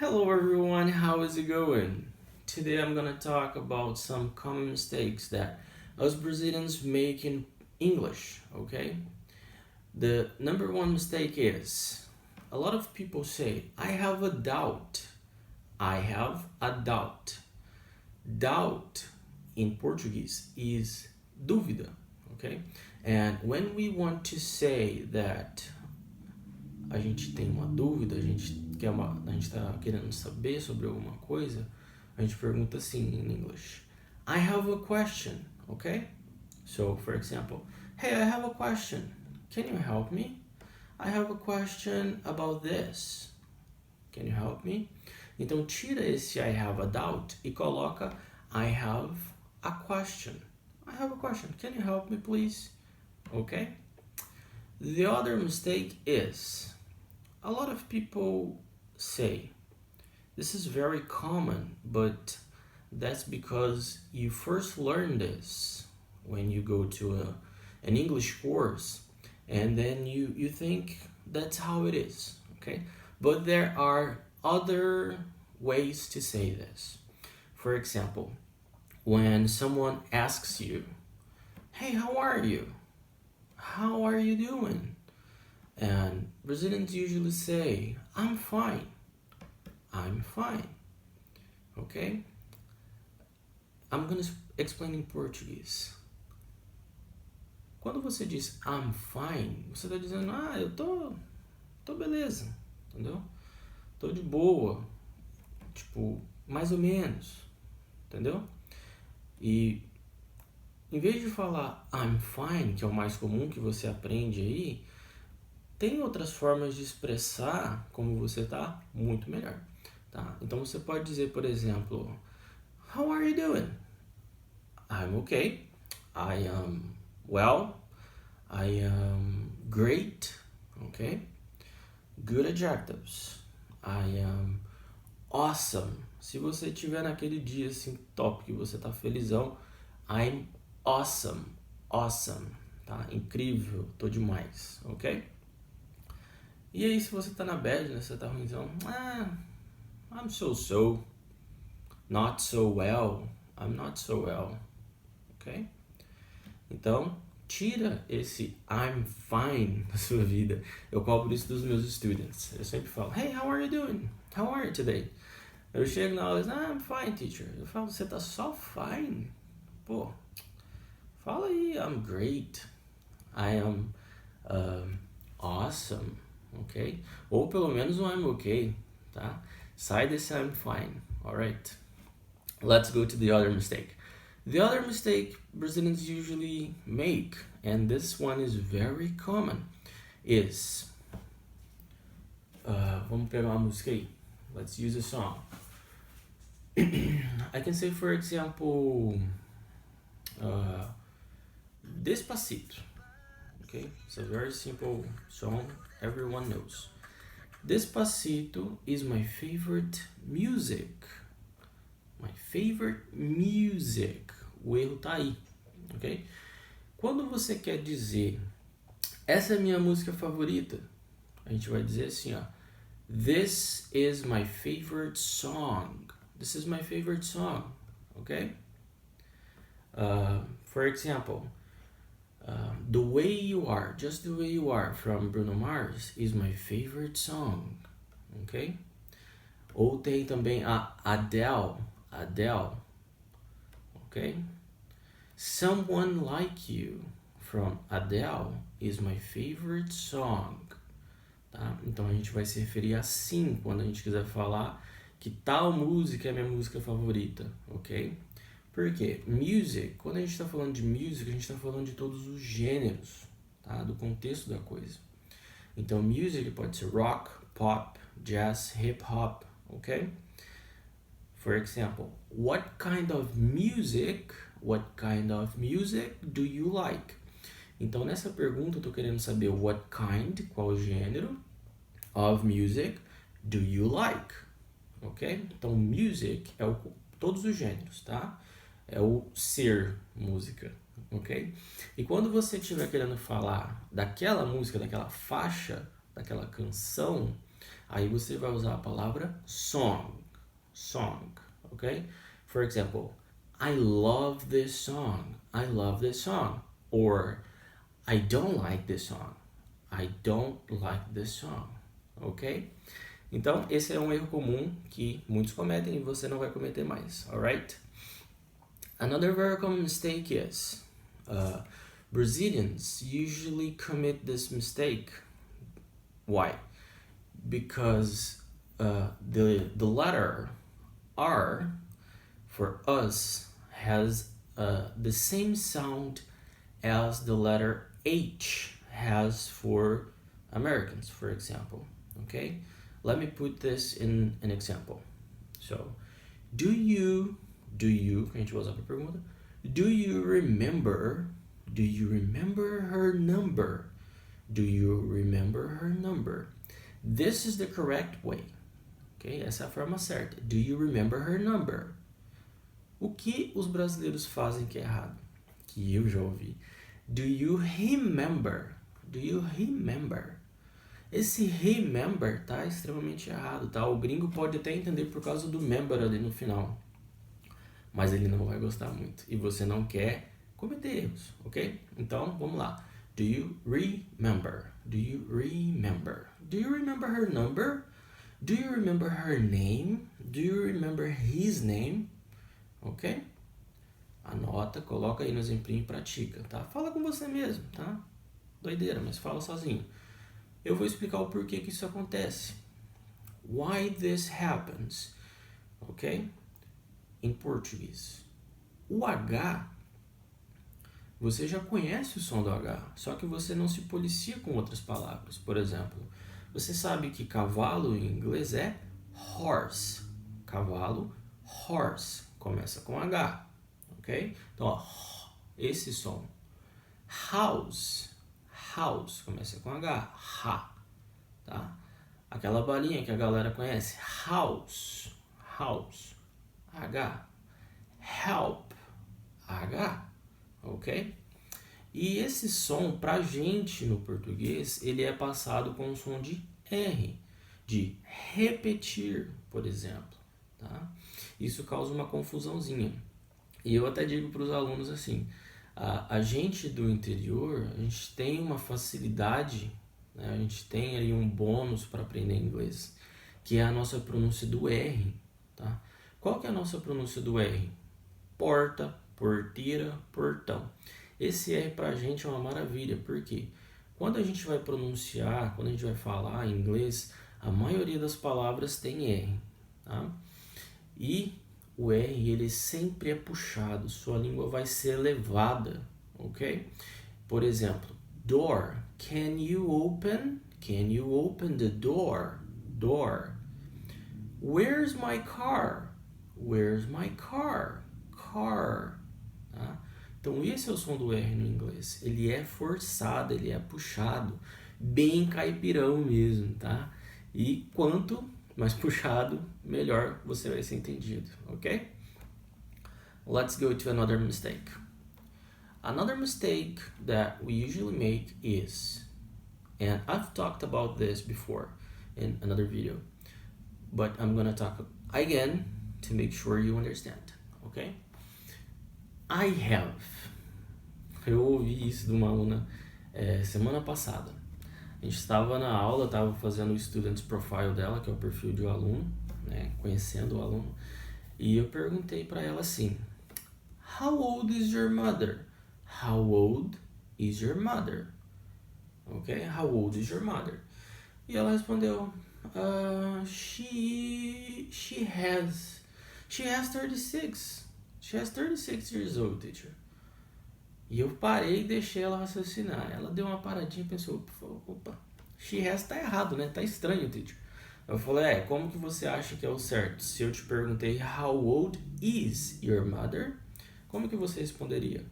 Hello everyone, how is it going? Today I'm gonna talk about some common mistakes that us Brazilians make in English, okay? The number one mistake is a lot of people say, I have a doubt. I have a doubt. Doubt in Portuguese is dúvida, okay? And when we want to say that a gente tem uma dúvida, a gente está querendo saber sobre alguma coisa, a gente pergunta assim in English. I have a question, okay? So, for example, hey, I have a question. Can you help me? I have a question about this. Can you help me? Então, tira esse I have a doubt e coloca I have a question. I have a question. Can you help me, please? Okay? The other mistake is a lot of people say, this is very common, but that's because you first learn this when you go to an English course, and then you think that's how it is, okay? But there are other ways to say this. For example, when someone asks you, hey, how are you? How are you doing? And Brazilians usually say, I'm fine. I'm fine. Okay? I'm gonna explain in Português. Quando você diz I'm fine, você tá dizendo, eu tô beleza, entendeu? Tô de boa, tipo, mais ou menos, entendeu? E em vez de falar I'm fine, que é o mais comum que você aprende aí, tem outras formas de expressar como você tá muito melhor, tá? Então você pode dizer, por exemplo, How are you doing? I'm okay. I am well. I am great. Okay? Good adjectives. I am awesome. Se você estiver naquele dia assim top, que você tá felizão, I'm awesome. Awesome. Tá? Incrível. Tô demais. Ok? E aí, se você tá na bad, né? Você tá ruimzão. I'm so. Not so well. I'm not so well. Ok? Então, tira esse I'm fine da sua vida. Eu cobro isso dos meus students. Eu sempre falo, hey, how are you doing? How are you today? Eu chego na aula e digo, I'm fine, teacher. Eu falo, você tá só fine? Pô, fala aí, I'm great. I am awesome. Ok? Ou pelo menos um I'm okay, tá? Sai desse I'm fine, alright? Let's go to the other mistake. The other mistake Brazilians usually make, and this one is very common, is... vamos pegar uma música aí. Let's use a song. I can say, for example, Despacito. Okay, it's a very simple song, everyone knows. Despacito is my favorite music. My favorite music. O erro tá aí, ok? Quando você quer dizer essa é a minha música favorita, a gente vai dizer assim, ó. This is my favorite song. This is my favorite song, ok? For example, The Way You Are, Just the Way You Are, from Bruno Mars, is my favorite song, ok? Ou tem também a Adele, ok? Someone Like You, from Adele, is my favorite song, tá? Então a gente vai se referir assim quando a gente quiser falar que tal música é minha música favorita, ok? Porque music, quando a gente está falando de music, a gente está falando de todos os gêneros, tá? Do contexto da coisa. Então music pode ser rock, pop, jazz, hip hop, ok? For example, what kind of music do you like? Então nessa pergunta eu tô querendo saber what kind, qual gênero, of music do you like? Ok? Então music é todos os gêneros, tá? É o ser música, ok? E quando você estiver querendo falar daquela música, daquela faixa, daquela canção, Aí você vai usar a palavra song. Song, ok? For example, I love this song. I love this song. Or, I don't like this song. I don't like this song. Ok? Então, esse é um erro comum que muitos cometem e você não vai cometer mais. Alright? Another very common mistake is Brazilians usually commit this mistake. Why? Because the letter R for us has the same sound as the letter H has for Americans, for example. Okay? Let me put this in an example. So, do you, que a gente vai usar para pergunta, do you remember her number? Do you remember her number? This is the correct way. Ok? Essa é a forma certa. Do you remember her number? O que os brasileiros fazem que é errado? Que eu já ouvi. Do you remember? Do you remember? Esse remember tá extremamente errado, tá? O gringo pode até entender por causa do member ali no final. Mas ele não vai gostar muito. E você não quer cometer erros, ok? Então, vamos lá. Do you remember? Do you remember? Do you remember her number? Do you remember her name? Do you remember his name? Ok? Anota, coloca aí no exemplinho e pratica, tá? Fala com você mesmo, tá? Doideira, mas fala sozinho. Eu vou explicar o porquê que isso acontece. Why this happens. Ok? Em português. O H, você já conhece o som do H, só que você não se policia com outras palavras. Por exemplo, você sabe que cavalo em inglês é horse. Cavalo, horse. Começa com H. Ok? Então, ó, esse som. House. House. Começa com H. Ha. Tá? Aquela balinha que a galera conhece. House. House. H. Help. H. Ok? E esse som, pra gente no português, ele é passado com o som de R. De repetir, por exemplo. Tá? Isso causa uma confusãozinha. E eu até digo para os alunos assim, a gente do interior, a gente tem uma facilidade, né? A gente tem aí um bônus para aprender inglês, que é a nossa pronúncia do R. Tá? Qual que é a nossa pronúncia do R? Porta, porteira, portão. Esse R para a gente é uma maravilha, porque quando a gente vai pronunciar, quando a gente vai falar em inglês, a maioria das palavras tem R. Tá? E o R, ele sempre é puxado, sua língua vai ser elevada, ok? Por exemplo, door. Can you open? Can you open the door? Door. Where's my car? Where's my car? Car. Tá? Então esse é o som do R no inglês. Ele é forçado, ele é puxado, bem caipirão mesmo, tá? E quanto mais puxado, melhor você vai ser entendido, ok? Let's go to another mistake. Another mistake that we usually make is, and I've talked about this before in another video, but I'm gonna talk again to make sure you understand, ok? I have. Eu ouvi isso de uma aluna semana passada. A gente estava na aula, estava fazendo o Students Profile dela, que é o perfil de um aluno, né, conhecendo o aluno, e eu perguntei para ela assim, How old is your mother? How old is your mother? Ok? How old is your mother? E ela respondeu, she has 36. She has 36 years old, teacher. E eu parei e deixei ela raciocinar. Ela deu uma paradinha e pensou, opa, she has tá errado, né? Tá estranho, teacher. Eu falei, como que você acha que é o certo? Se eu te perguntei, how old is your mother? Como que você responderia?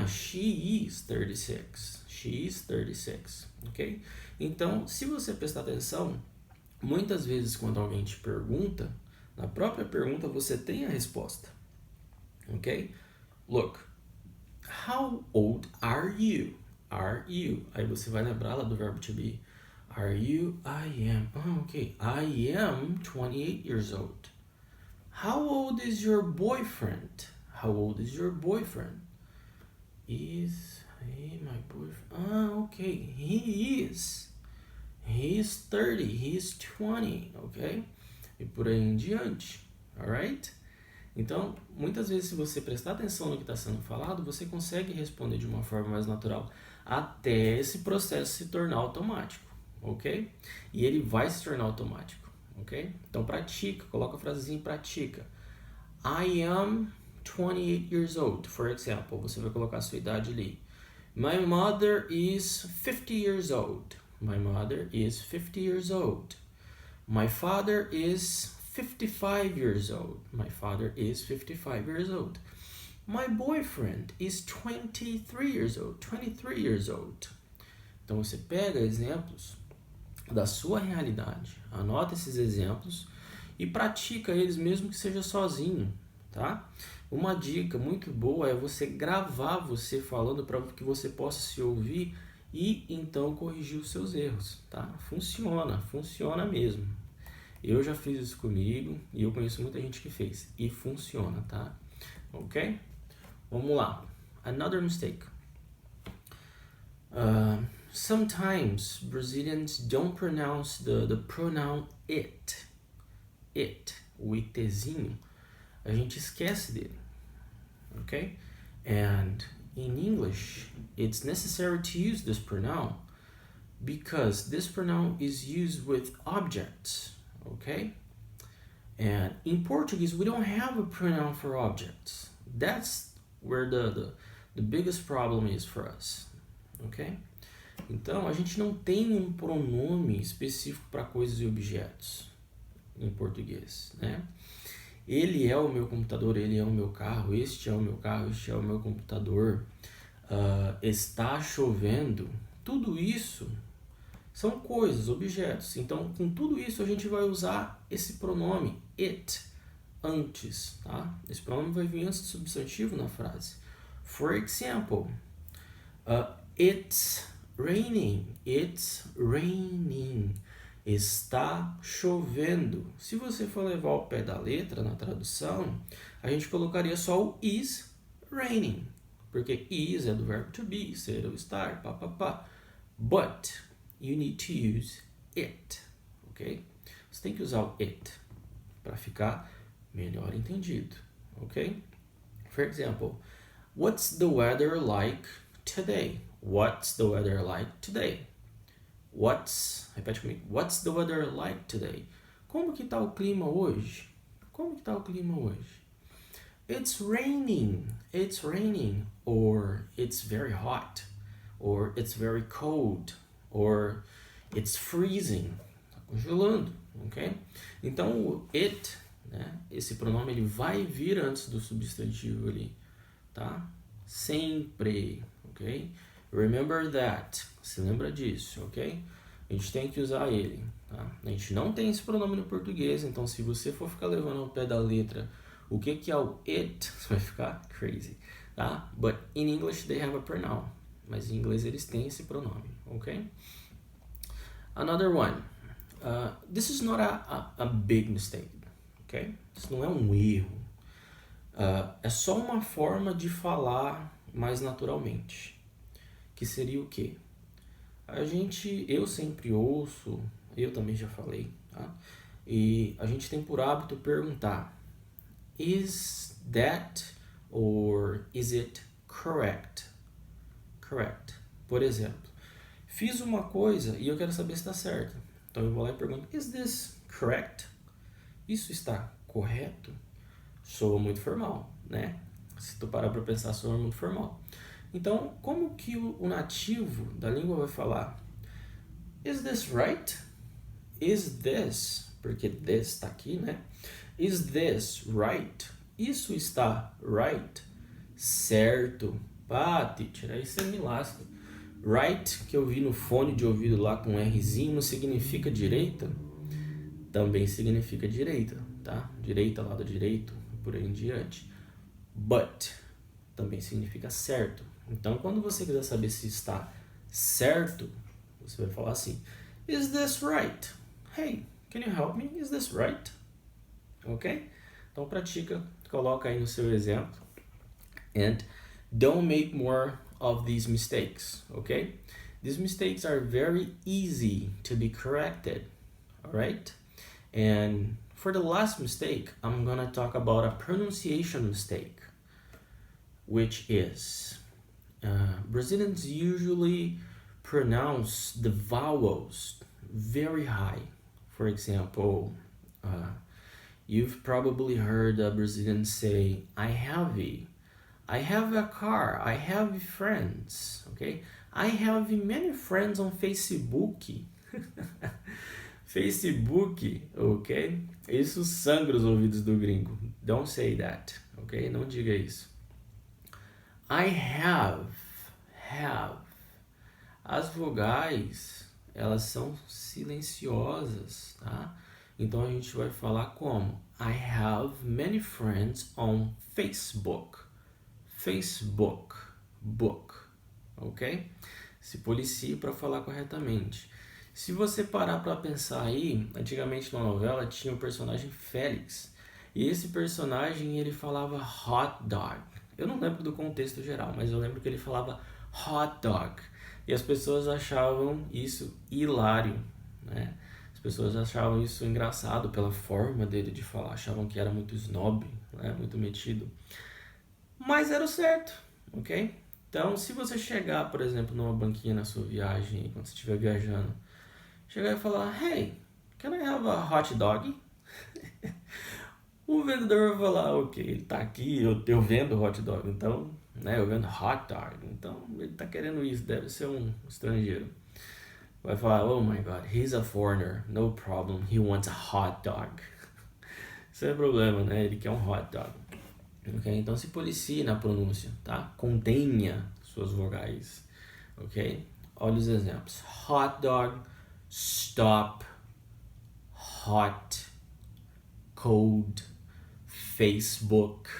She is 36. She is 36, ok? Então, se você prestar atenção, muitas vezes quando alguém te pergunta, na própria pergunta você tem a resposta, ok? Look, how old are you? Are you? Aí você vai lembrar lá do verbo to be. Are you? I am. Oh, okay. I am 28 years old. How old is your boyfriend? How old is your boyfriend? Is he my boyfriend? Ah, okay. He is. He is 30. He is 20, ok? E por aí em diante, alright? Então, muitas vezes, se você prestar atenção no que está sendo falado, você consegue responder de uma forma mais natural, até esse processo se tornar automático, ok? E ele vai se tornar automático, ok? Então, pratica, coloca a frasezinha em pratica. I am 28 years old, for example. Você vai colocar a sua idade ali. My mother is 50 years old. My mother is 50 years old. My father is 55 years old. My father is 55 years old. My boyfriend is 23 years old. 23 years old. Então você pega exemplos da sua realidade, anota esses exemplos e pratica eles mesmo que seja sozinho, tá? Uma dica muito boa é você gravar você falando para que você possa se ouvir e então corrigir os seus erros, tá? Funciona mesmo. Eu já fiz isso comigo e eu conheço muita gente que fez e funciona, tá? Ok? Vamos lá. Another mistake. Sometimes Brazilians don't pronounce the pronoun it. It, o itzinho, a gente esquece dele, ok? And in English, it's necessary to use this pronoun because this pronoun is used with objects, okay? And in Portuguese, we don't have a pronoun for objects. That's where the biggest problem is for us, ok? Então, a gente não tem um pronome específico para coisas e objetos em português, né? Ele é o meu computador, ele é o meu carro, este é o meu carro, este é o meu computador. Está chovendo. Tudo isso são coisas, objetos. Então, com tudo isso, a gente vai usar esse pronome it antes, tá? Esse pronome vai vir antes do substantivo na frase. For example, it's raining. It's raining. Está chovendo. Se você for levar ao pé da letra na tradução, a gente colocaria só o is raining. Porque is é do verbo to be, ser ou estar, pá. But you need to use it, ok? Você tem que usar o it para ficar melhor entendido, ok? For example, what's the weather like today? What's the weather like today? Repete comigo. What's the weather like today? Como que tá o clima hoje? Como que tá o clima hoje? It's raining. It's raining. Or it's very hot. Or it's very cold. Or it's freezing. Tá congelando, ok? Então o it, né? Esse pronome ele vai vir antes do substantivo ali, tá? Sempre, ok? Remember that. Se lembra disso, ok? A gente tem que usar ele, tá? A gente não tem esse pronome no português, então se você for ficar levando ao pé da letra o que é o it, você vai ficar crazy, tá? But in English they have a pronoun. Mas em inglês eles têm esse pronome, ok? Another one. This is not a big mistake, ok? Isso não é um erro. É só uma forma de falar mais naturalmente. Que seria o quê? Eu sempre ouço, eu também já falei, tá? E a gente tem por hábito perguntar: is that or is it correct? Correct. Por exemplo, fiz uma coisa e eu quero saber se está certo. Então eu vou lá e pergunto: is this correct? Isso está correto? Soa muito formal, né? Se tu parar para pensar, soa muito formal. Então, como que o nativo da língua vai falar? Is this right? Is this, porque this está aqui, né? Is this right? Isso está right? Certo. Teacher, aí você me lasca. Right, que eu vi no fone de ouvido lá com um Rzinho, não significa direita? Também significa direita, tá? Direita, lado direito, por aí em diante. But também significa certo. Então, quando você quiser saber se está certo, você vai falar assim: Is this right? Hey, can you help me? Is this right? Ok? Então pratica, coloca aí no seu exemplo. And don't make more of these mistakes, okay? These mistakes are very easy to be corrected, all right? And for the last mistake, I'm gonna talk about a pronunciation mistake, which is Brazilians usually pronounce the vowels very high. For example, you've probably heard a Brazilian say, I have a car, I have friends, okay? I have many friends on Facebook. Facebook, ok? Isso sangra os ouvidos do gringo. Don't say that, ok? Não diga isso. I have. As vogais, elas são silenciosas, tá? Então a gente vai falar como? I have many friends on Facebook. Facebook, book, ok? Se policie para falar corretamente. Se você parar para pensar aí, antigamente na novela tinha o personagem Félix. E esse personagem ele falava hot dog. Eu não lembro do contexto geral, mas eu lembro que ele falava hot dog. E as pessoas achavam isso hilário, né? As pessoas achavam isso engraçado pela forma dele de falar, achavam que era muito snob, né? Muito metido. Mas era o certo, ok? Então, se você chegar, por exemplo, numa banquinha na sua viagem, quando você estiver viajando, chegar e falar, hey, can I have a hot dog? O vendedor vai falar, ok, ele tá aqui, eu vendo hot dog, então, né, eu vendo hot dog, então ele tá querendo isso, deve ser um estrangeiro. Vai falar, oh my god, he's a foreigner, no problem, he wants a hot dog. Isso é problema, né, ele quer um hot dog. Ok, então se policie na pronúncia, tá? Contenha suas vogais, ok? Olha os exemplos. Hot dog, stop, hot, cold, Facebook,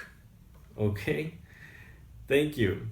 ok? Thank you.